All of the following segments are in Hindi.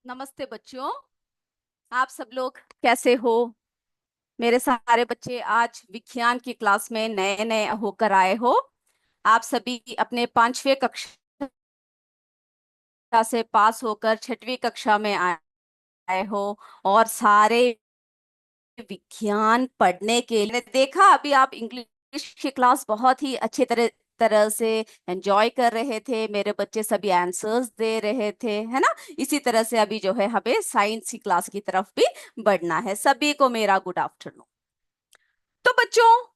नमस्ते बच्चों। आप सब लोग कैसे हो? मेरे सारे बच्चे आज विज्ञान की क्लास में नए नए होकर आए हो। आप सभी अपने 5वीं कक्षा से पास होकर 6वीं कक्षा में आए हो और सारे विज्ञान पढ़ने के लिए देखा। अभी आप इंग्लिश की क्लास बहुत ही अच्छे तरह तरह से एंजॉय कर रहे थे। मेरे बच्चे सभी आंसर्स दे रहे थे, है ना। इसी तरह से अभी जो है हमें साइंस की क्लास की तरफ भी बढ़ना है। सभी को मेरा गुड आफ्टरनून। तो बच्चों,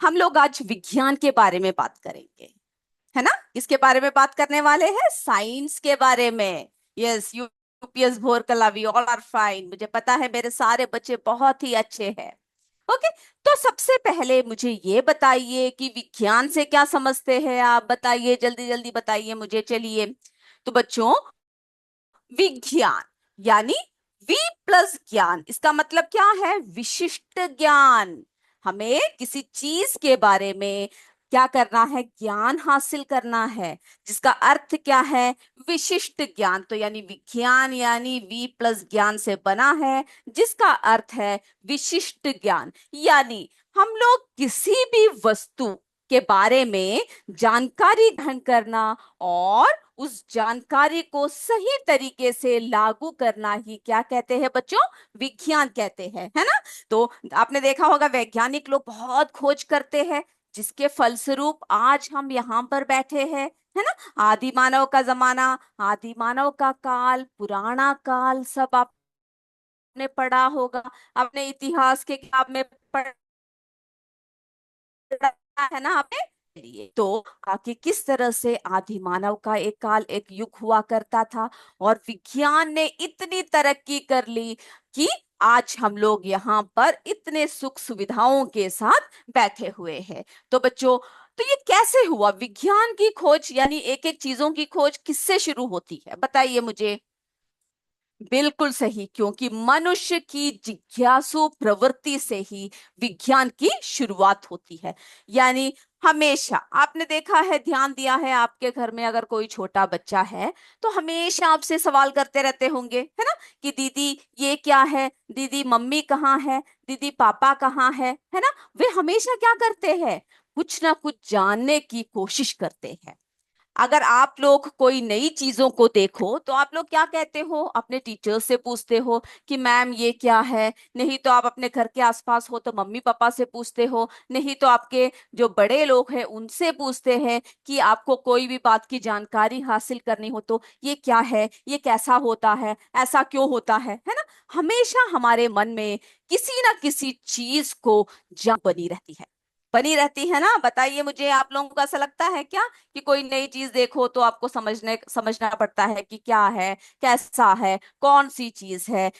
हम लोग आज विज्ञान के बारे में बात करेंगे, है ना। इसके बारे में बात करने वाले हैं, साइंस के बारे में। यस, यूपीएस भोर कलावी ऑल आर फाइन। मुझे पता है मेरे सारे बच्चे बहुत ही अच्छे हैं। ओके। तो सबसे पहले मुझे ये बताइए कि विज्ञान से क्या समझते हैं आप। बताइए, जल्दी जल्दी बताइए मुझे। चलिए, तो बच्चों, विज्ञान यानी वी प्लस ज्ञान, इसका मतलब क्या है? विशिष्ट ज्ञान। हमें किसी चीज के बारे में क्या करना है? ज्ञान हासिल करना है, जिसका अर्थ क्या है? विशिष्ट ज्ञान। तो यानी विज्ञान यानी वी प्लस ज्ञान से बना है, जिसका अर्थ है विशिष्ट ज्ञान। यानी हम लोग किसी भी वस्तु के बारे में जानकारी ग्रहण करना और उस जानकारी को सही तरीके से लागू करना ही क्या कहते हैं बच्चों? विज्ञान कहते हैं, है ना। तो आपने देखा होगा वैज्ञानिक लोग बहुत खोज करते हैं, जिसके फलस्वरूप आज हम यहाँ पर बैठे हैं, है ना। आदि मानव का जमाना, आदि मानव का काल, पुराना काल, सब आपने पढ़ा होगा। अपने इतिहास के किताब में पढ़ा है ना आपने। चलिए, तो कि किस तरह से आदि मानव का एक काल, एक युग हुआ करता था और विज्ञान ने इतनी तरक्की कर ली कि आज हम लोग यहाँ पर इतने सुख सुविधाओं के साथ बैठे हुए हैं। तो बच्चों, तो ये कैसे हुआ? विज्ञान की खोज यानी एक एक चीजों की खोज किससे शुरू होती है? बताइए मुझे। बिल्कुल सही, क्योंकि मनुष्य की जिज्ञासु प्रवृत्ति से ही विज्ञान की शुरुआत होती है। यानी हमेशा आपने देखा है, ध्यान दिया है, आपके घर में अगर कोई छोटा बच्चा है तो हमेशा आपसे सवाल करते रहते होंगे, है ना, कि दीदी ये क्या है, दीदी मम्मी कहाँ है, दीदी पापा कहाँ है ना। वे हमेशा क्या करते हैं? कुछ ना कुछ जानने की कोशिश करते हैं। अगर आप लोग कोई नई चीजों को देखो तो आप लोग क्या कहते हो? अपने टीचर से पूछते हो कि मैम ये क्या है। नहीं तो आप अपने घर के आसपास हो तो मम्मी पापा से पूछते हो। नहीं तो आपके जो बड़े लोग हैं उनसे पूछते हैं कि आपको कोई भी बात की जानकारी हासिल करनी हो तो ये क्या है, ये कैसा होता है, ऐसा क्यों होता है ना। हमेशा हमारे मन में किसी ना किसी चीज को जान बनी रहती है ना। बताइए मुझे, आप लोगों को ऐसा लगता है क्या कि कोई नई चीज देखो तो आपको समझना पड़ता है कि क्या है, कैसा है, कौन सी चीज है,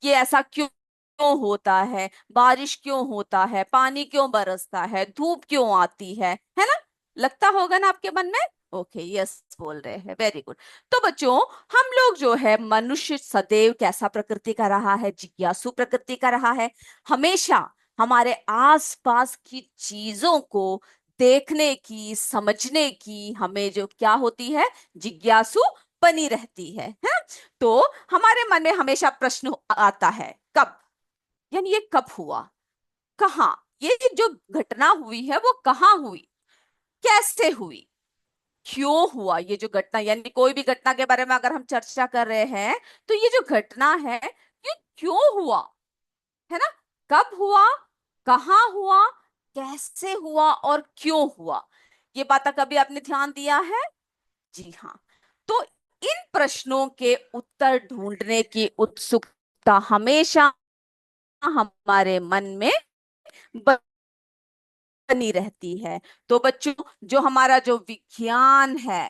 ये ऐसा क्यों क्यों होता है, बारिश क्यों होता है, पानी क्यों बरसता है, धूप क्यों आती है ना। लगता होगा ना आपके मन में। ओके, यस बोल रहे हैं, वेरी गुड। तो बच्चों, हम लोग जो है, मनुष्य सदैव कैसा प्रकृति का रहा है? जिज्ञासु प्रकृति का रहा है। हमेशा हमारे आसपास की चीजों को देखने की, समझने की हमें जो क्या होती है? जिज्ञासु बनी रहती है। तो हमारे मन में हमेशा प्रश्न आता है, कब, यानी ये कब हुआ, कहाँ, ये जो घटना हुई है वो कहाँ हुई, कैसे हुई, क्यों हुआ। ये जो घटना, यानी कोई भी घटना के बारे में अगर हम चर्चा कर रहे हैं तो ये जो घटना है ये क्यों हुआ, है ना। कब हुआ, कहाँ हुआ, कैसे हुआ और क्यों हुआ, ये बात कभी आपने ध्यान दिया है? जी हाँ। तो इन प्रश्नों के उत्तर ढूंढने की उत्सुकता हमेशा हमारे मन में बनी रहती है। तो बच्चों, जो हमारा जो विज्ञान है,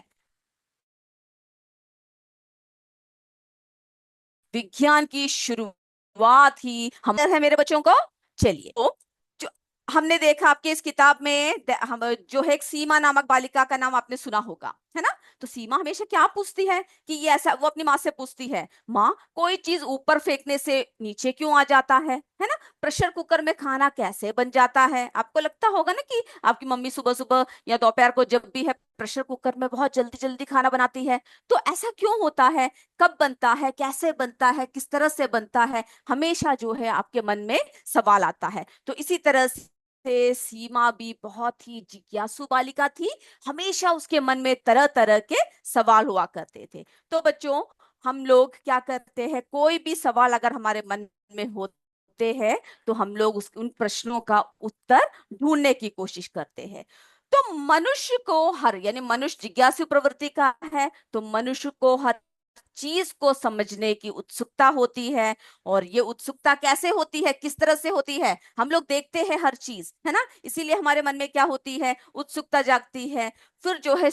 विज्ञान की शुरुआत ही हम है मेरे बच्चों को। चलिए, तो जो हमने देखा आपके इस किताब में हम जो है, एक सीमा नामक बालिका का नाम आपने सुना होगा। है ना। तो सीमा हमेशा क्या पूछती है कि ये ऐसा, वो अपनी माँ से पूछती है, माँ कोई चीज ऊपर फेंकने से नीचे क्यों आ जाता है ना। प्रेशर कुकर में खाना कैसे बन जाता है। आपको लगता होगा ना कि आपकी मम्मी सुबह सुबह या दोपहर को जब भी है प्रेशर कुकर में बहुत जल्दी जल्दी खाना बनाती है। तो ऐसा क्यों होता है, कब बनता है, कैसे बनता है, किस तरह से बनता है, हमेशा जो है आपके मन में सवाल आता है। तो इसी तरह से सीमा भी बहुत ही जिज्ञासु बालिका थी। हमेशा उसके मन में तरह तरह के सवाल हुआ करते थे। तो बच्चों, हम लोग क्या करते हैं, कोई भी सवाल अगर हमारे मन में होते हैं तो हम लोग उन प्रश्नों का उत्तर ढूंढने की कोशिश करते हैं। तो मनुष्य को हर, यानी मनुष्य जिज्ञासु प्रवृत्ति का है, तो मनुष्य को हर चीज को समझने की उत्सुकता होती है। और ये उत्सुकता कैसे होती है, किस तरह से होती है, हम लोग देखते हैं हर चीज, है ना, इसीलिए हमारे मन में क्या होती है, उत्सुकता जागती है। फिर जो है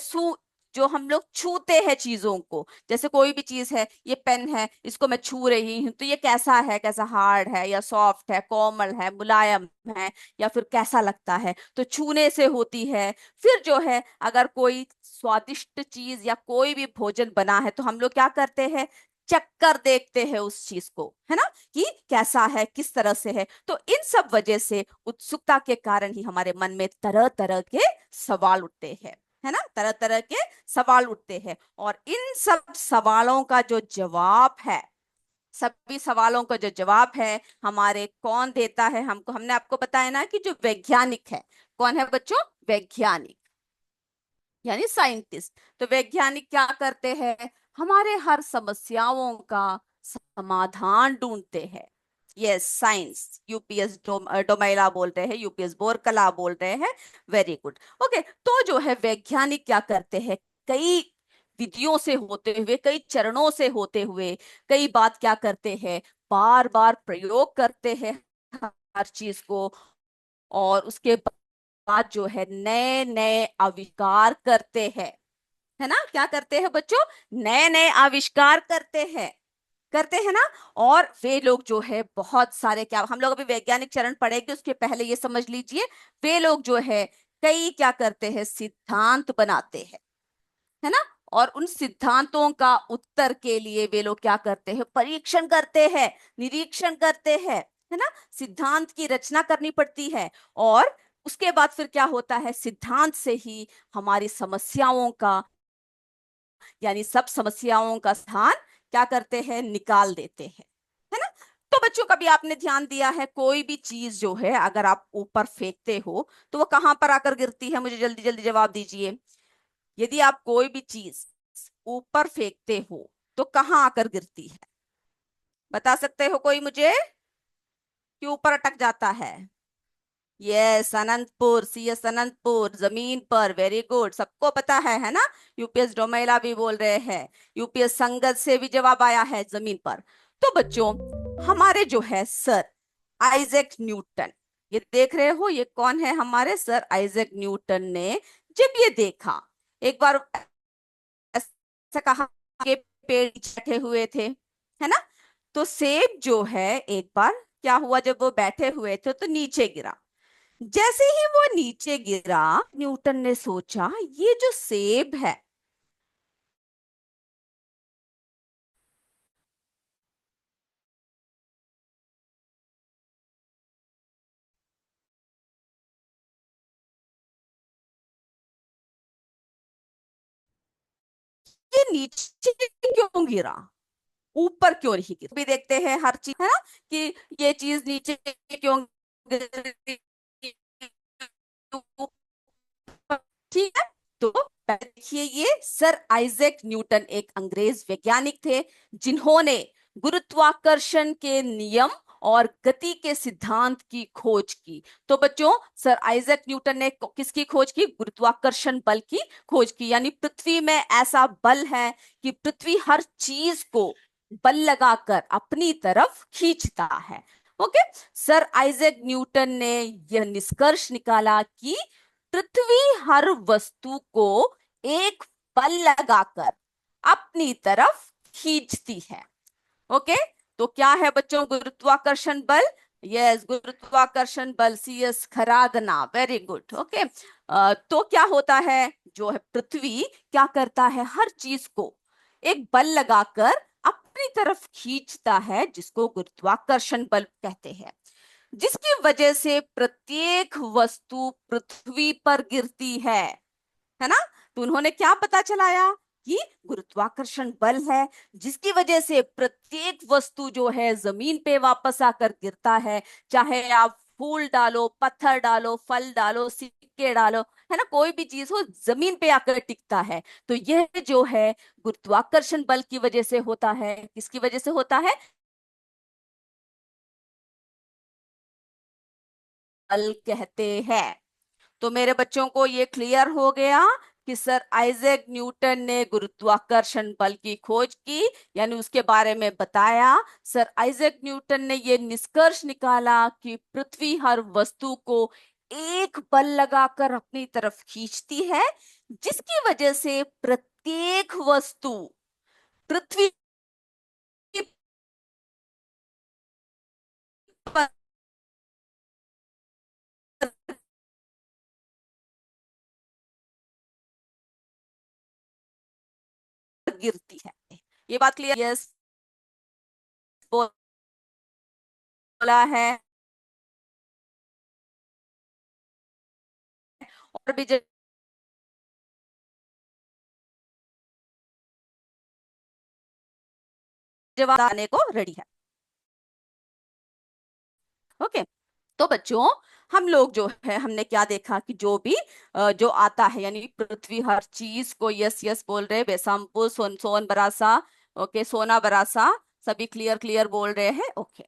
जो हम लोग छूते हैं चीजों को, जैसे कोई भी चीज है, ये पेन है, इसको मैं छू रही हूँ, तो ये कैसा है, कैसा हार्ड है या सॉफ्ट है, कोमल है, मुलायम है, या फिर कैसा लगता है, तो छूने से होती है। फिर जो है अगर कोई स्वादिष्ट चीज या कोई भी भोजन बना है तो हम लोग क्या करते हैं, चक्कर देखते हैं उस चीज को, है ना, कि कैसा है, किस तरह से है। तो इन सब वजह से, उत्सुकता के कारण ही हमारे मन में तरह तरह के सवाल उठते हैं, है ना, तरह तरह के सवाल उठते हैं। और इन सब सवालों का जो जवाब है, सभी सवालों का जो जवाब है, हमारे कौन देता है हमको, हमने आपको बताया ना कि जो वैज्ञानिक है, कौन है बच्चों, वैज्ञानिक, यानी साइंटिस्ट। तो वैज्ञानिक क्या करते हैं, हमारे हर समस्याओं का समाधान ढूंढते हैं। यस, साइंस, यूपीएस डोमेला बोल रहे हैं, यूपीएस बोरकला बोल रहे हैं। Very good. ओके, तो जो है वैज्ञानिक क्या करते हैं, कई विधियों से होते हुए, कई चरणों से होते हुए, कई बात क्या करते हैं, बार बार प्रयोग करते हैं हर चीज को। और उसके बाद जो है नए नए आविष्कार करते हैं, है ना, क्या करते हैं बच्चों, नए नए आविष्कार करते हैं ना। और वे लोग जो है बहुत सारे, क्या हम लोग अभी वैज्ञानिक चरण पढ़ेंगे, उसके पहले ये समझ लीजिए, वे लोग जो है कई क्या करते हैं, सिद्धांत बनाते हैं, है ना। और उन सिद्धांतों का उत्तर के लिए वे लोग क्या करते हैं, परीक्षण करते हैं, निरीक्षण करते हैं, है ना। सिद्धांत की रचना करनी पड़ती है। और उसके बाद फिर क्या होता है, सिद्धांत से ही हमारी समस्याओं का, यानी सब समस्याओं का स्थान क्या करते हैं, निकाल देते हैं, है ना। तो बच्चों, कभी आपने ध्यान दिया है, कोई भी चीज जो है अगर आप ऊपर फेंकते हो तो वो कहां पर आकर गिरती है, मुझे जल्दी जल्दी जवाब दीजिए। यदि आप कोई भी चीज ऊपर फेंकते हो तो कहाँ आकर गिरती है, बता सकते हो कोई मुझे, कि ऊपर अटक जाता है। यस, अनंतपुर, सीएस अनंतपुर, जमीन पर। वेरी गुड, सबको पता है ना। यूपीएस डोमेला भी बोल रहे हैं, यूपीएस संगत से भी जवाब आया है, जमीन पर। तो बच्चों, हमारे जो है सर आइजैक न्यूटन, ये देख रहे हो, ये कौन है, हमारे सर आइजैक न्यूटन ने जब ये देखा, एक बार ऐसा कहा कि पेड़ बैठे हुए थे, है ना। तो सेब जो है एक बार क्या हुआ, जब वो बैठे हुए थे तो नीचे गिरा। जैसे ही वो नीचे गिरा, न्यूटन ने सोचा, ये जो सेब है, ये नीचे क्यों गिरा, ऊपर क्यों नहीं गिरा। भी देखते हैं हर चीज, है ना, कि ये चीज नीचे क्यों गिरी, ठीक है। तो देखिए, ये सर आइजैक न्यूटन एक अंग्रेज वैज्ञानिक थे, जिन्होंने गुरुत्वाकर्षण के नियम और गति के सिद्धांत की खोज की। तो बच्चों, सर आइजैक न्यूटन ने किसकी खोज की, गुरुत्वाकर्षण बल की खोज की। यानी पृथ्वी में ऐसा बल है कि पृथ्वी हर चीज को बल लगाकर अपनी तरफ खींचता है। ओके, सर आइजैक न्यूटन ने यह निष्कर्ष निकाला कि पृथ्वी हर वस्तु को एक बल लगाकर अपनी तरफ खींचती है। ओके, तो क्या है बच्चों गुरुत्वाकर्षण बल, यस, गुरुत्वाकर्षण बल, CS Kharadna, very good. Okay, तो क्या होता है, जो है पृथ्वी क्या करता है, हर चीज को एक बल लगाकर अपनी तरफ खींचता है, जिसको गुरुत्वाकर्षण बल कहते हैं, जिसकी वजह से प्रत्येक वस्तु पृथ्वी पर गिरती है ना। तो उन्होंने क्या पता चलाया कि गुरुत्वाकर्षण बल है, जिसकी वजह से प्रत्येक वस्तु जो है जमीन पे वापस आकर गिरता है। चाहे आप फूल डालो, पत्थर डालो, फल डालो, सिक्के डालो, है ना, कोई भी चीज हो जमीन पे आकर टिकता है। तो यह जो है गुरुत्वाकर्षण बल की वजह से होता है। किसकी वजह से होता है, बल कहते हैं। तो मेरे बच्चों को ये क्लियर हो गया कि सर आइजैक न्यूटन ने गुरुत्वाकर्षण बल की खोज की, यानी उसके बारे में बताया। सर आइजैक न्यूटन ने ये निष्कर्ष निकाला कि पृथ्वी हर वस्तु को एक बल लगाकर अपनी तरफ खींचती है, जिसकी वजह से प्रत्येक वस्तु पृथ्वी पर गिरती है। ये बात क्लियर, यस बोला है। और भी जवाब आने को रेडी है। ओके, तो बच्चों हम लोग जो है हमने क्या देखा कि जो भी जो आता है, यानी पृथ्वी हर चीज को, यस यस बोल रहे, बेसामपुर सोन सोन बरासा, ओके, सोना बरासा, सभी क्लियर क्लियर बोल रहे हैं। ओके,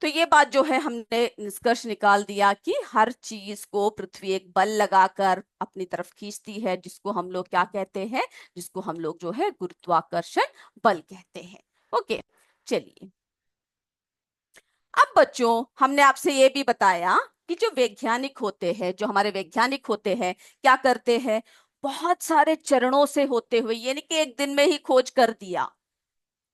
तो ये बात जो है हमने निष्कर्ष निकाल दिया कि हर चीज को पृथ्वी एक बल लगाकर अपनी तरफ खींचती है, जिसको हम लोग क्या कहते हैं, जिसको हम लोग जो है गुरुत्वाकर्षण बल कहते हैं। ओके, चलिए, अब बच्चों हमने आपसे ये भी बताया कि जो वैज्ञानिक होते हैं, जो हमारे वैज्ञानिक होते हैं, क्या करते हैं, बहुत सारे चरणों से होते हुए, यानी कि एक दिन में ही खोज कर दिया,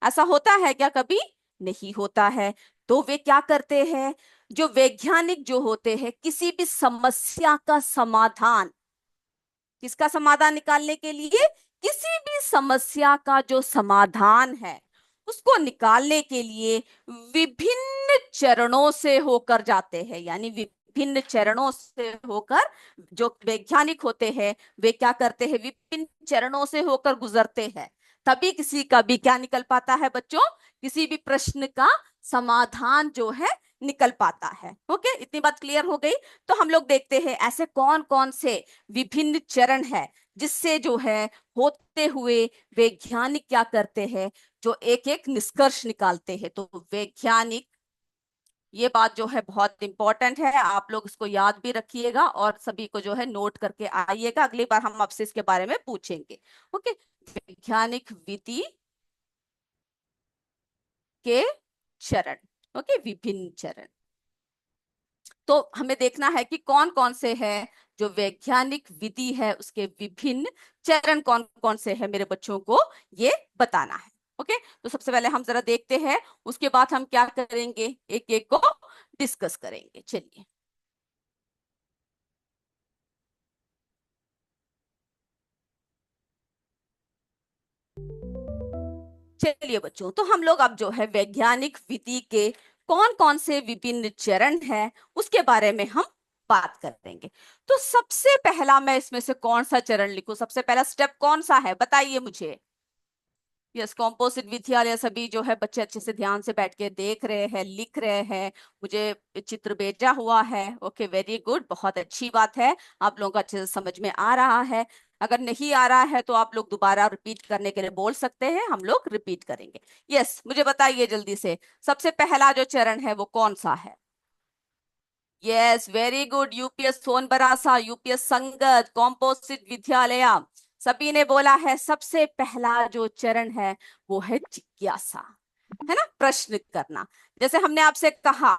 ऐसा होता है क्या कभी, नहीं होता है। तो वे क्या करते हैं, जो वैज्ञानिक जो होते हैं, किसी भी समस्या का समाधान, किसका समाधान निकालने के लिए, किसी भी समस्या का जो समाधान है उसको निकालने के लिए विभिन्न चरणों से होकर जाते हैं, यानी विभिन्न चरणों से होकर जो वैज्ञानिक होते हैं वे क्या करते हैं, विभिन्न चरणों से होकर गुजरते हैं, तभी किसी का भी क्या निकल पाता है बच्चों, किसी भी प्रश्न का समाधान जो है निकल पाता है। ओके, इतनी बात क्लियर हो गई। तो हम लोग देखते हैं ऐसे कौन कौन से विभिन्न चरण है, जिससे जो है होते हुए वैज्ञानिक क्या करते हैं, जो एक एक निष्कर्ष निकालते हैं। तो वैज्ञानिक, ये बात जो है बहुत इंपॉर्टेंट है, आप लोग इसको याद भी रखिएगा और सभी को जो है नोट करके आइएगा, अगली बार हम आपसे इसके बारे में पूछेंगे। ओके, वैज्ञानिक विधि के चरण, ओके, विभिन्न चरण। तो हमें देखना है कि कौन कौन से हैं, जो वैज्ञानिक विधि है उसके विभिन्न चरण कौन कौन से हैं, मेरे बच्चों को ये बताना है। ओके, तो सबसे पहले हम जरा देखते हैं, उसके बाद हम क्या करेंगे, एक एक को डिस्कस करेंगे। चलिए, चलिए बच्चों, तो हम लोग अब जो है वैज्ञानिक विधि के कौन कौन से विभिन्न चरण हैं उसके बारे में हम बात करेंगे। तो सबसे पहला मैं इसमें से कौन सा चरण लिखूं, सबसे पहला स्टेप कौन सा है, बताइए मुझे। यस, कॉम्पोजिट विद्यालय सभी जो है बच्चे अच्छे से ध्यान से बैठ के देख रहे हैं, लिख रहे हैं, मुझे चित्र भेजा हुआ है। ओके, वेरी गुड, बहुत अच्छी बात है, आप लोगों को अच्छे से समझ में आ रहा है। अगर नहीं आ रहा है तो आप लोग दोबारा रिपीट करने के लिए बोल सकते हैं, हम लोग रिपीट करेंगे। यस, मुझे बताइए जल्दी से, सबसे पहला जो चरण है वो कौन सा है। Yes, very good, UPS Sonbarasa, UPS Sangat, composite विद्यालय, सभी ने बोला है सबसे पहला जो चरण है वो है जिज्ञासा, है ना, प्रश्न करना। जैसे हमने आपसे कहा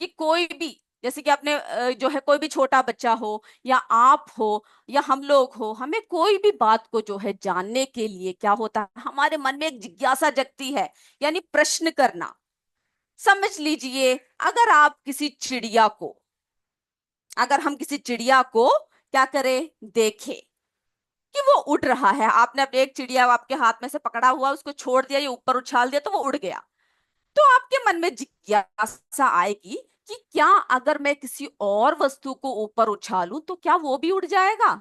कि कोई भी, जैसे कि आपने जो है कोई भी छोटा बच्चा हो या आप हो या हम लोग हो, हमें कोई भी बात को जो है जानने के लिए क्या होता है, हमारे मन में एक जिज्ञासा जगती है, यानी प्रश्न करना। समझ लीजिए, अगर आप किसी चिड़िया को, अगर हम किसी चिड़िया को क्या करें, देखें कि वो उड़ रहा है, आपने अपने एक चिड़िया आपके हाथ में से पकड़ा हुआ, उसको छोड़ दिया या ऊपर उछाल दिया तो वो उड़ गया, तो आपके मन में जिज्ञासा आएगी कि क्या अगर मैं किसी और वस्तु को ऊपर उछालूं तो क्या वो भी उड़ जाएगा।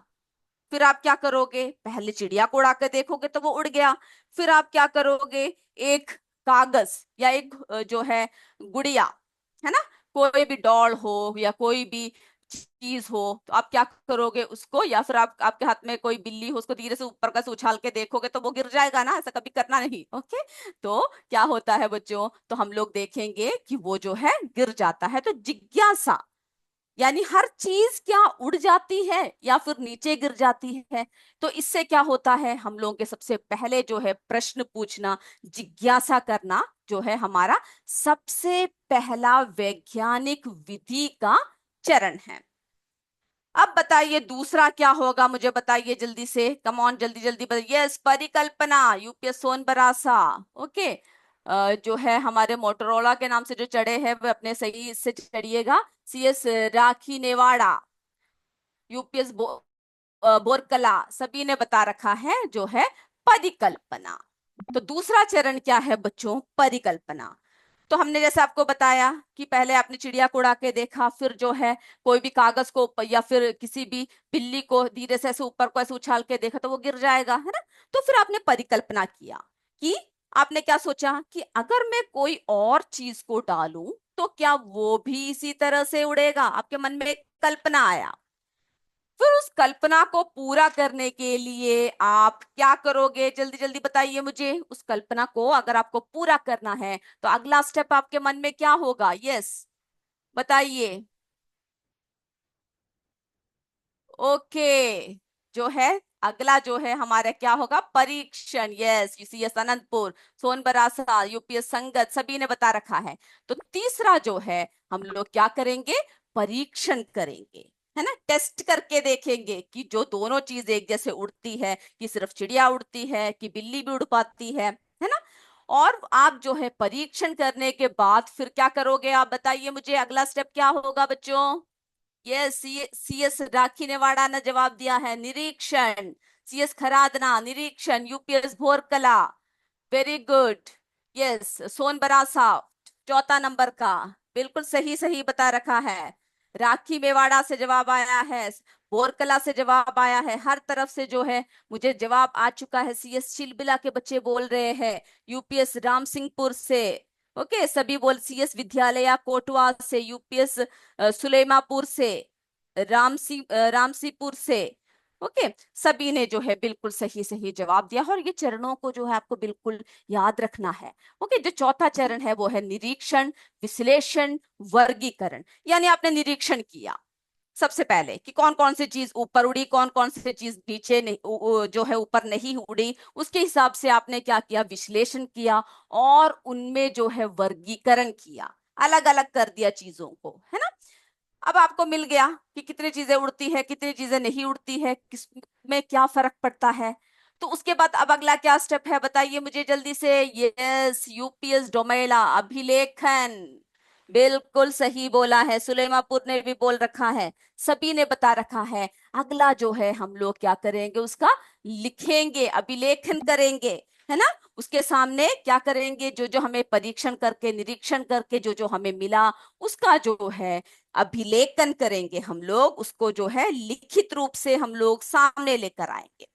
फिर आप क्या करोगे, पहले चिड़िया को उड़ा कर देखोगे तो वो उड़ गया, फिर आप क्या करोगे, एक कागज या एक जो है गुड़िया, है ना, कोई भी डॉल हो या कोई भी चीज हो, तो आप क्या करोगे उसको, या फिर आप आपके हाथ में कोई बिल्ली हो, उसको धीरे से ऊपर का से उछाल के देखोगे तो वो गिर जाएगा ना, ऐसा कभी करना नहीं, ओके। तो क्या होता है बच्चों, तो हम लोग देखेंगे कि वो जो है गिर जाता है। तो जिज्ञासा यानी हर चीज क्या उड़ जाती है या फिर नीचे गिर जाती है, तो इससे क्या होता है, हम लोगों के सबसे पहले जो है प्रश्न पूछना, जिज्ञासा करना जो है हमारा सबसे पहला वैज्ञानिक विधि का चरण है। अब बताइए दूसरा क्या होगा, मुझे बताइए जल्दी से, कम ऑन, जल्दी जल्दी बताइए। यस, परिकल्पना, यूपीएस सोनबरासा, ओके। जो है हमारे मोटरोला के नाम से जो चढ़े हैं वो अपने सही से चढ़िएगा। सीएस राखी नेवाड़ा, यूपीएस बोरकला, सभी ने बता रखा है जो है परिकल्पना। तो दूसरा चरण क्या है बच्चों, परिकल्पना। तो हमने जैसे आपको बताया कि पहले आपने चिड़िया को उड़ा के देखा, फिर जो है कोई भी कागज को या फिर किसी भी बिल्ली को धीरे से ऐसे ऊपर को ऐसे उछाल के देखा तो वो गिर जाएगा, है ना। तो फिर आपने परिकल्पना किया कि आपने क्या सोचा कि अगर मैं कोई और चीज को डालूं तो क्या वो भी इसी तरह से उड़ेगा, आपके मन में एक कल्पना आया। फिर उस कल्पना को पूरा करने के लिए आप क्या करोगे, जल्दी जल्दी बताइए मुझे। उस कल्पना को अगर आपको पूरा करना है तो अगला स्टेप आपके मन में क्या होगा, यस बताइए। ओके, जो है अगला जो है हमारा क्या होगा, परीक्षण। यस, यूसीएस अनंतपुर, सोनबरासा, यूपीएस संगत, सभी ने बता रखा है। तो तीसरा जो है हम लोग क्या करेंगे, परीक्षण करेंगे, है ना, टेस्ट करके देखेंगे कि जो दोनों चीज एक जैसे उड़ती है, कि सिर्फ चिड़िया उड़ती है कि बिल्ली भी उड़ पाती है ना। और आप जो है परीक्षण करने के बाद फिर क्या करोगे, आप बताइए मुझे, अगला स्टेप क्या होगा बच्चों। यस, सीएस राखी नेवाड़ा ने जवाब दिया है निरीक्षण, सीएस खरादना निरीक्षण, UPS Bhorkala, very good. Yes, सोन बरासा चौथा नंबर का, बिल्कुल सही सही बता रखा है। राखी मेवाड़ा से जवाब आया है, बोरकला से जवाब आया है, हर तरफ से जो है मुझे जवाब आ चुका है। सीएस चिलबिला के बच्चे बोल रहे हैं, यूपीएस राम सिंहपुर से, ओके, सभी बोल, सीएस विद्यालय कोटवा से, यूपीएस सुलेमापुर से, रामसीपुर से, ओके, सभी ने जो है बिल्कुल सही सही जवाब दिया। और ये चरणों को जो है आपको बिल्कुल याद रखना है। ओके, जो चौथा चरण है वो है निरीक्षण, विश्लेषण, वर्गीकरण। यानी आपने निरीक्षण किया सबसे पहले कि कौन कौन सी चीज ऊपर उड़ी, कौन कौन सी चीज नीचे नहीं, जो है ऊपर नहीं उड़ी, उसके हिसाब से आपने क्या किया, विश्लेषण किया और उनमें जो है वर्गीकरण किया, अलग अलग कर दिया चीजों को, है ना। अब आपको मिल गया कि कितनी चीजें उड़ती है, कितनी चीजें नहीं उड़ती है, किस में क्या फर्क पड़ता है। तो उसके बाद अब अगला क्या स्टेप है बताइए मुझे जल्दी से। यस, यूपीएस डोमेला अभिलेखन, बिल्कुल सही बोला है, सुलेमापुर ने भी बोल रखा है, सभी ने बता रखा है। अगला जो है हम लोग क्या करेंगे, उसका लिखेंगे, अभिलेखन करेंगे, है ना। उसके सामने क्या करेंगे, जो जो हमें परीक्षण करके निरीक्षण करके जो जो हमें मिला उसका जो है अभिलेखन करेंगे, हम लोग उसको जो है लिखित रूप से हम लोग सामने लेकर आएंगे।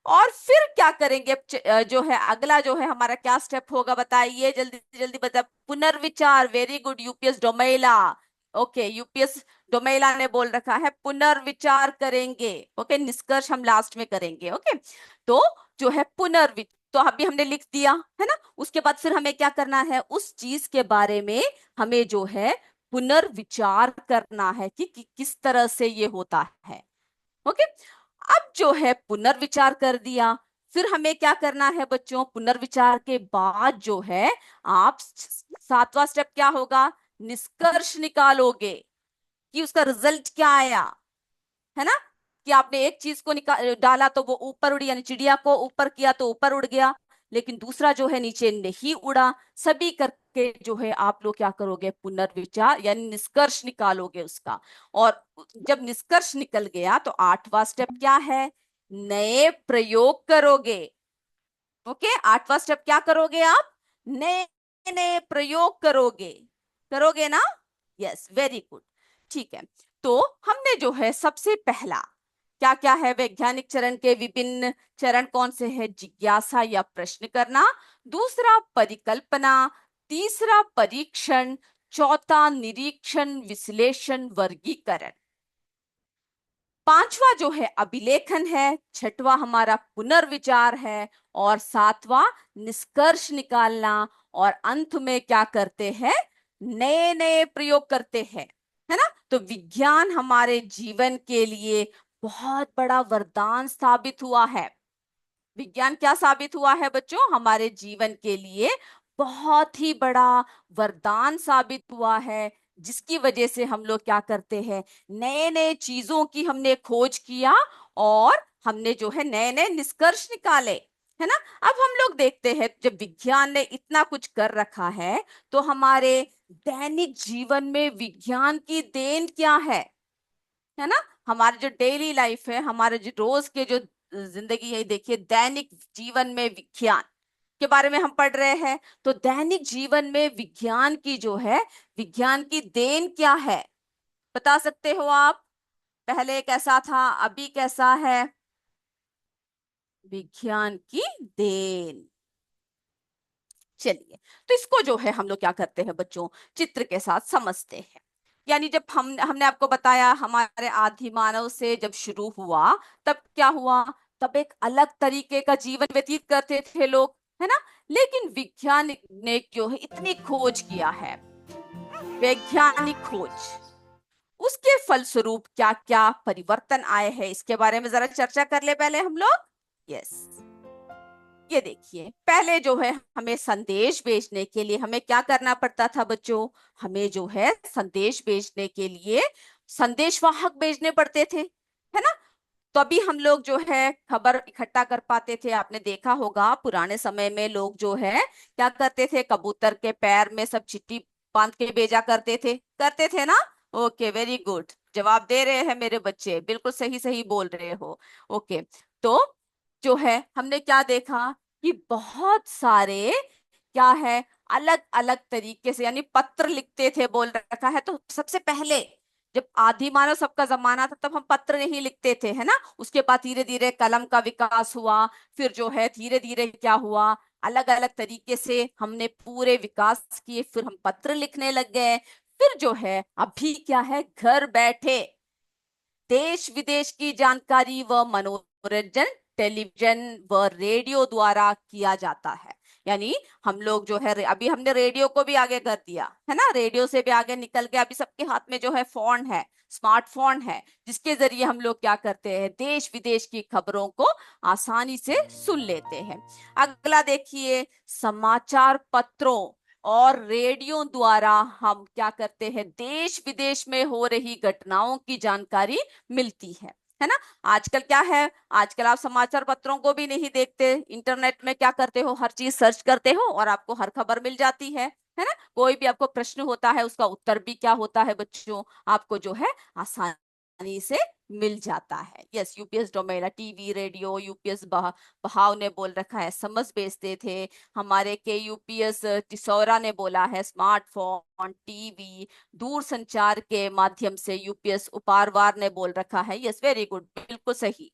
और फिर क्या करेंगे, जो है अगला जो है हमारा क्या स्टेप होगा बताइए जल्दी जल्दी बता। पुनर्विचार, very good, UPS Domela, okay, UPS Domela ने बोल रखा है पुनर्विचार करेंगे, ओके, निष्कर्ष हम लास्ट में करेंगे, ओके। तो जो है पुनर्विचार, तो अभी हमने लिख दिया है ना। उसके बाद फिर हमें क्या करना है, उस चीज के बारे में हमें जो है पुनर्विचार करना है कि किस तरह से ये होता है, ओके। अब जो है पुनर्विचार कर दिया, फिर हमें क्या करना है बच्चों, पुनर्विचार के बाद जो है आप सातवां स्टेप क्या होगा, निष्कर्ष निकालोगे कि उसका रिजल्ट क्या आया, है ना। कि आपने एक चीज को डाला तो वो ऊपर उड़ी, यानी चिड़िया को ऊपर किया तो ऊपर उड़ गया, लेकिन दूसरा जो है नीचे नहीं उड़ा, सभी कर के जो है आप लोग क्या करोगे, पुनर्विचार यानी निष्कर्ष निकालोगे उसका। और जब निष्कर्ष निकल गया तो 8वां स्टेप क्या है, नए प्रयोग करोगे। ओके, 8वां स्टेप क्या करोगे आप, नए नए प्रयोग करोगे, करोगे ना। Yes, very good. ठीक है, तो हमने जो है सबसे पहला क्या क्या है, वैज्ञानिक चरण के विभिन्न चरण कौन से हैं, जिज्ञासा या प्रश्न करना, दूसरा परिकल्पना, तीसरा परीक्षण, चौथा निरीक्षण विश्लेषण वर्गीकरण, पांचवा जो है अभिलेखन है, छठवां हमारा पुनर्विचार है, और सातवां निष्कर्ष निकालना, और अंत में क्या करते हैं, नए नए प्रयोग करते हैं, है ना। तो विज्ञान हमारे जीवन के लिए बहुत बड़ा वरदान साबित हुआ है। विज्ञान क्या साबित हुआ है बच्चों, हमारे जीवन के लिए बहुत ही बड़ा वरदान साबित हुआ है, जिसकी वजह से हम लोग क्या करते हैं, नए नए चीजों की हमने खोज किया, और हमने जो है नए नए निष्कर्ष निकाले, है ना। अब हम लोग देखते हैं, जब विज्ञान ने इतना कुछ कर रखा है, तो हमारे दैनिक जीवन में विज्ञान की देन क्या है ना। हमारे जो डेली लाइफ है, हमारे जो रोज के जो जिंदगी है, देखिए दैनिक जीवन में विज्ञान के बारे में हम पढ़ रहे हैं। तो दैनिक जीवन में विज्ञान की जो है, विज्ञान की देन क्या है, बता सकते हो आप। पहले कैसा था, अभी कैसा है, विज्ञान की देन। चलिए, तो इसको जो है हम लोग क्या करते हैं बच्चों, चित्र के साथ समझते हैं। यानी जब हमने आपको बताया, हमारे आदि मानव से जब शुरू हुआ, तब क्या हुआ, तब एक अलग तरीके का जीवन व्यतीत करते थे लोग, है ना। लेकिन विज्ञानिक ने जो है इतनी खोज किया है, वैज्ञानिक खोज, उसके फलस्वरूप क्या क्या परिवर्तन आए हैं, इसके बारे में जरा चर्चा कर ले पहले हम लोग। यस, ये देखिए, पहले जो है हमें संदेश भेजने के लिए हमें क्या करना पड़ता था बच्चों, हमें जो है संदेश भेजने के लिए संदेशवाहक भेजने पड़ते थे, है ना। तभी हम लोग जो है खबर इकट्ठा कर पाते थे। आपने देखा होगा पुराने समय में लोग जो है क्या करते थे, कबूतर के पैर में सब चिट्ठी बांध के भेजा करते थे ना। ओके, वेरी गुड, जवाब दे रहे हैं मेरे बच्चे, बिल्कुल सही सही बोल रहे हो। ओके, तो जो है हमने क्या देखा कि बहुत सारे क्या है, अलग अलग तरीके से यानी पत्र लिखते थे, बोल रखा है। तो सबसे पहले जब आदि मानव सबका जमाना था, तब हम पत्र नहीं लिखते थे, है ना। उसके बाद धीरे धीरे कलम का विकास हुआ, फिर जो है धीरे धीरे क्या हुआ, अलग अलग तरीके से हमने पूरे विकास किए, फिर हम पत्र लिखने लग गए। फिर जो है अभी क्या है, घर बैठे देश विदेश की जानकारी व मनोरंजन टेलीविजन व रेडियो द्वारा किया जाता है। यानी हम लोग जो है, अभी हमने रेडियो को भी आगे कर दिया, है ना, रेडियो से भी आगे निकल के अभी सबके हाथ में जो है फोन है, स्मार्टफोन है, जिसके जरिए हम लोग क्या करते हैं, देश विदेश की खबरों को आसानी से सुन लेते हैं। अगला देखिए, समाचार पत्रों और रेडियो द्वारा हम क्या करते हैं, देश विदेश में हो रही घटनाओं की जानकारी मिलती है ना। आजकल क्या है, आजकल आप समाचार पत्रों को भी नहीं देखते, इंटरनेट में क्या करते हो, हर चीज सर्च करते हो और आपको हर खबर मिल जाती है ना। कोई भी आपको प्रश्न होता है, उसका उत्तर भी क्या होता है बच्चों, आपको जो है आसानी से मिल जाता है। Yes, UPS Domela, TV radio, UPS Bahav ने बोल रखा है समझ भेजते थे। हमारे के यूपीएस टिसौरा ने बोला है स्मार्टफोन, टीवी, दूर संचार के माध्यम से। यूपीएस उपारवार ने बोल रखा है, यस वेरी गुड, बिल्कुल सही।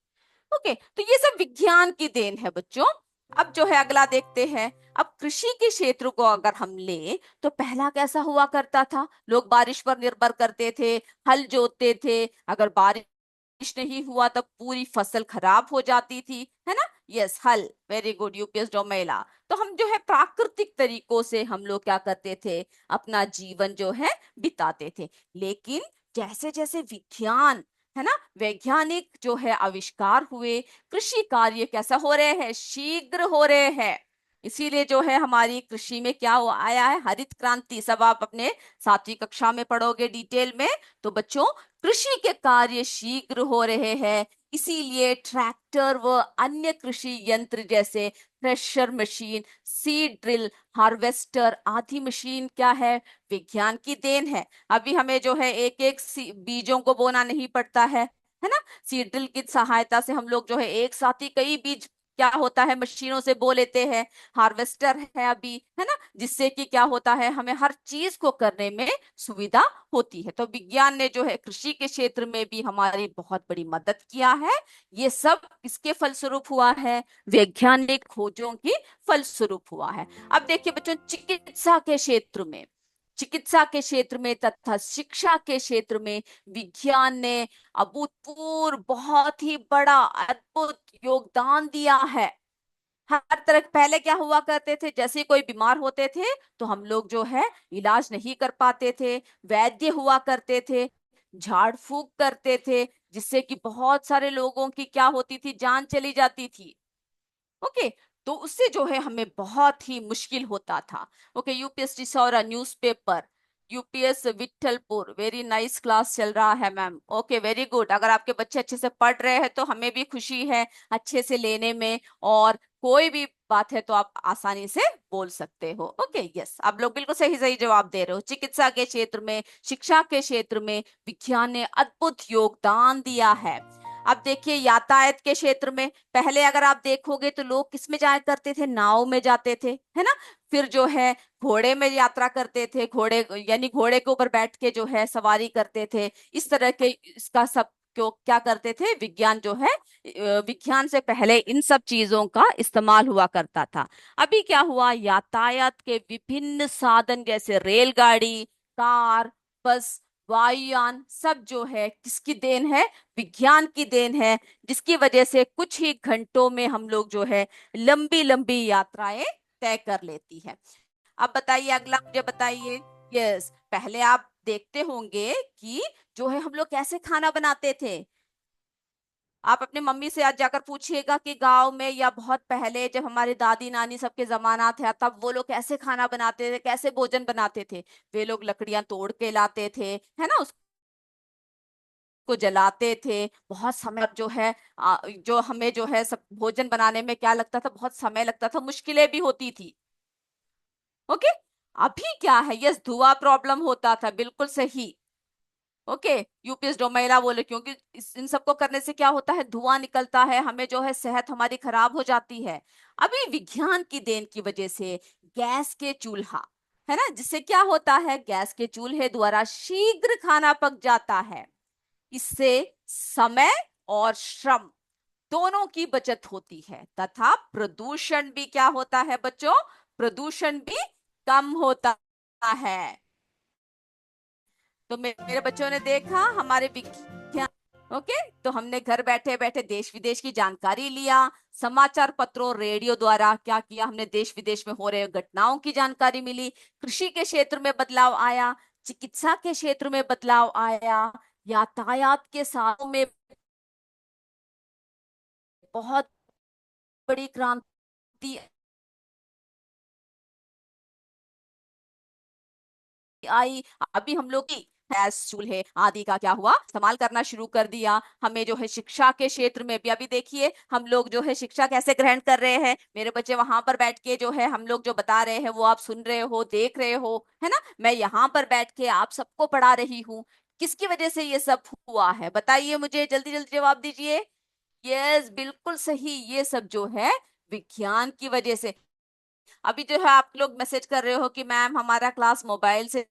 ओके, तो ये सब विज्ञान की देन है बच्चों। अब जो है अगला देखते हैं। अब कृषि के क्षेत्र को अगर हम ले, तो पहला कैसा हुआ करता था, लोग बारिश पर निर्भर करते थे, हल जोतते थे, अगर बारिश नहीं हुआ तब पूरी फसल खराब हो जाती थी, है ना। यस, हल, वेरी गुड यूपीएस डोमेला। तो हम जो है प्राकृतिक तरीकों से हम लोग क्या करते थे, अपना जीवन जो है बिताते थे। लेकिन जैसे जैसे विज्ञान, है ना, वैज्ञानिक जो है आविष्कार हुए, कृषि कार्य कैसा हो रहे हैं, शीघ्र हो रहे हैं। इसीलिए जो है हमारी कृषि में क्या आया है, हरित क्रांति, सब आप अपने 7वीं कक्षा में पढ़ोगे डिटेल में। तो बच्चों, कृषि के कार्य शीघ्र हो रहे हैं, इसीलिए ट्रैक्टर व अन्य कृषि यंत्र जैसे thresher machine, seed drill, harvester आदि मशीन क्या है, विज्ञान की देन है। अभी हमें जो है एक एक बीजों को बोना नहीं पड़ता है ना। सीड ड्रिल की सहायता से हम लोग जो है एक साथ ही कई बीज क्या होता है मशीनों से बो लेते हैं। हार्वेस्टर है अभी, है ना, जिससे कि क्या होता है हमें हर चीज को करने में सुविधा होती है। तो विज्ञान ने जो है कृषि के क्षेत्र में भी हमारी बहुत बड़ी मदद किया है। ये सब इसके फलस्वरूप हुआ है, वैज्ञानिक खोजों की फलस्वरूप हुआ है। अब देखिए बच्चों, चिकित्सा के क्षेत्र में तथा शिक्षा के क्षेत्र में विज्ञान ने अभूतपूर्व बहुत ही बड़ा अद्भुत योगदान दिया है। हर तरह पहले क्या हुआ करते थे, जैसे कोई बीमार होते थे तो हम लोग जो है इलाज नहीं कर पाते थे, वैद्य हुआ करते थे, झाड़ फूक करते थे, जिससे कि बहुत सारे लोगों की क्या होती थी, जान चली जाती थी। ओके, तो उससे जो है हमें बहुत ही मुश्किल होता था। Okay, UPSC Saura newspaper, UPS Vithalpur, very nice class चल रहा है मैम। Okay, very good. अगर आपके बच्चे अच्छे से पढ़ रहे हैं तो हमें भी खुशी है अच्छे से लेने में, और कोई भी बात है तो आप आसानी से बोल सकते हो। ओके, यस, आप लोग बिल्कुल सही सही जवाब दे रहे हो। चिकित्सा के क्षेत्र में, शिक्षा के क्षेत्र में विज्ञान ने अद्भुत योगदान दिया है। अब देखिए यातायात के क्षेत्र में, पहले अगर आप देखोगे तो लोग किस में जाया करते थे, नाव में जाते थे, है ना। फिर जो है घोड़े में यात्रा करते थे, घोड़े यानी घोड़े के ऊपर बैठ के जो है सवारी करते थे। इस तरह के इसका सब क्यों क्या करते थे, विज्ञान जो है विज्ञान से पहले इन सब चीजों का इस्तेमाल हुआ करता था। अभी क्या हुआ, यातायात के विभिन्न साधन जैसे रेलगाड़ी, कार, बस, वायुयान सब जो है किसकी देन है, विज्ञान की देन है, जिसकी वजह से कुछ ही घंटों में हम लोग जो है लंबी लंबी यात्राएं तय कर लेती है। अब बताइए, अगला मुझे बताइए। यस, पहले आप देखते होंगे कि जो है हम लोग कैसे खाना बनाते थे। आप अपने मम्मी से आज जाकर पूछिएगा कि गांव में या बहुत पहले जब हमारे दादी नानी सबके जमाना था तब वो लोग कैसे खाना बनाते थे, कैसे भोजन बनाते थे। वे लोग लकड़ियां तोड़ के लाते थे, है ना, को जलाते थे। बहुत समय जो है जो हमें जो है सब भोजन बनाने में क्या लगता था, बहुत समय लगता था, मुश्किलें भी होती थी। ओके, अभी क्या है, यस, धुआं प्रॉब्लम होता था, बिल्कुल सही। ओके, यूपीएस डोमेला बोले, क्योंकि इन सबको करने से क्या होता है, धुआं निकलता है, हमें जो है सेहत हमारी खराब हो जाती है। अभी विज्ञान की देन की वजह से गैस के चूल्हा, है ना, जिससे क्या होता है, गैस के चूल्हे द्वारा शीघ्र खाना पक जाता है। इससे समय और श्रम दोनों की बचत होती है, तथा प्रदूषण भी क्या होता है बच्चों, प्रदूषण भी कम होता है। तो मेरे बच्चों ने देखा हमारे विज्ञान। ओके, तो हमने घर बैठे बैठे देश विदेश की जानकारी लिया, समाचार पत्रों, रेडियो द्वारा क्या किया, हमने देश विदेश में हो रहे घटनाओं की जानकारी मिली। कृषि के क्षेत्र में बदलाव आया, चिकित्सा के क्षेत्र में बदलाव आया, यातायात के साधनों में बहुत बड़ी क्रांति आई। अभी हम लोग की गैस चूल्हे आदि का क्या हुआ, इस्तेमाल करना शुरू कर दिया। हमें जो है शिक्षा के क्षेत्र में भी अभी देखिए हम लोग जो है शिक्षा कैसे ग्रहण कर रहे हैं। मेरे बच्चे वहां पर बैठ के जो है हम लोग जो बता रहे हैं वो आप सुन रहे हो, देख रहे हो, है ना। मैं यहाँ पर बैठ के आप सबको पढ़ा रही हूँ। किसकी वजह से ये सब हुआ है, बताइए मुझे, जल्दी जल्दी जवाब दीजिए। यस, बिल्कुल सही, ये सब जो है विज्ञान की वजह से। अभी जो है आप लोग मैसेज कर रहे हो कि मैम हमारा क्लास मोबाइल से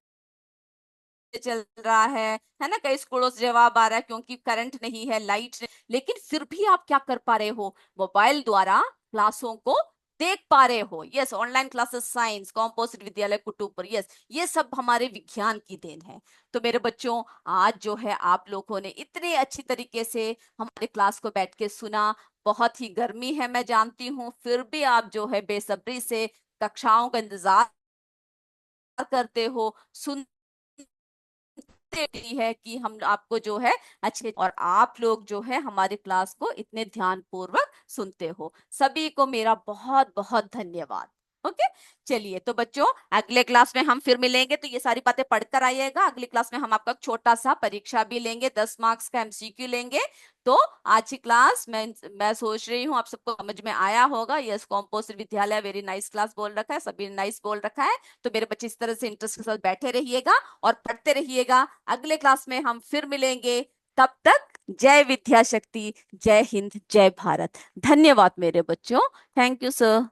चल रहा है ना। कई स्कूलों से जवाब आ रहा है क्योंकि करंट नहीं है, लाइट नहीं, लेकिन फिर भी आप क्या कर पा रहे हो, मोबाइल द्वारा क्लासों को देख पा रहे हो। Yes, online classes, science, composite विद्यालय कुटुपर, यस, ये सब हमारे विज्ञान की देन है। तो मेरे बच्चों, आज जो है आप लोगों ने इतने अच्छी तरीके से हमारे क्लास को बैठ के सुना। बहुत ही गर्मी है मैं जानती हूँ, फिर भी आप जो है बेसब्री से कक्षाओं का इंतजार करते हो, सुन देती है कि हम आपको जो है अच्छे, और आप लोग जो है हमारे क्लास को इतने ध्यान पूर्वक सुनते हो। सभी को मेरा बहुत बहुत धन्यवाद। ओके। चलिए तो बच्चों, अगले क्लास में हम फिर मिलेंगे, तो ये सारी बातें पढ़कर आइएगा। अगली क्लास में हम आपका छोटा सा परीक्षा भी लेंगे, 10 मार्क्स का एमसीक्यू लेंगे। तो आज की क्लास मैं सोच रही हूँ आप सबको समझ में आया होगा। यस, कॉम्पोजिट विद्यालय वेरी नाइस क्लास बोल रखा है, सभी नाइस बोल रखा है। तो मेरे बच्चे इस तरह से इंटरेस्ट के साथ बैठे रहिएगा और पढ़ते रहिएगा। अगले क्लास में हम फिर मिलेंगे। तब तक जय विद्या शक्ति, जय हिंद, जय भारत। धन्यवाद मेरे बच्चों। Thank you sir.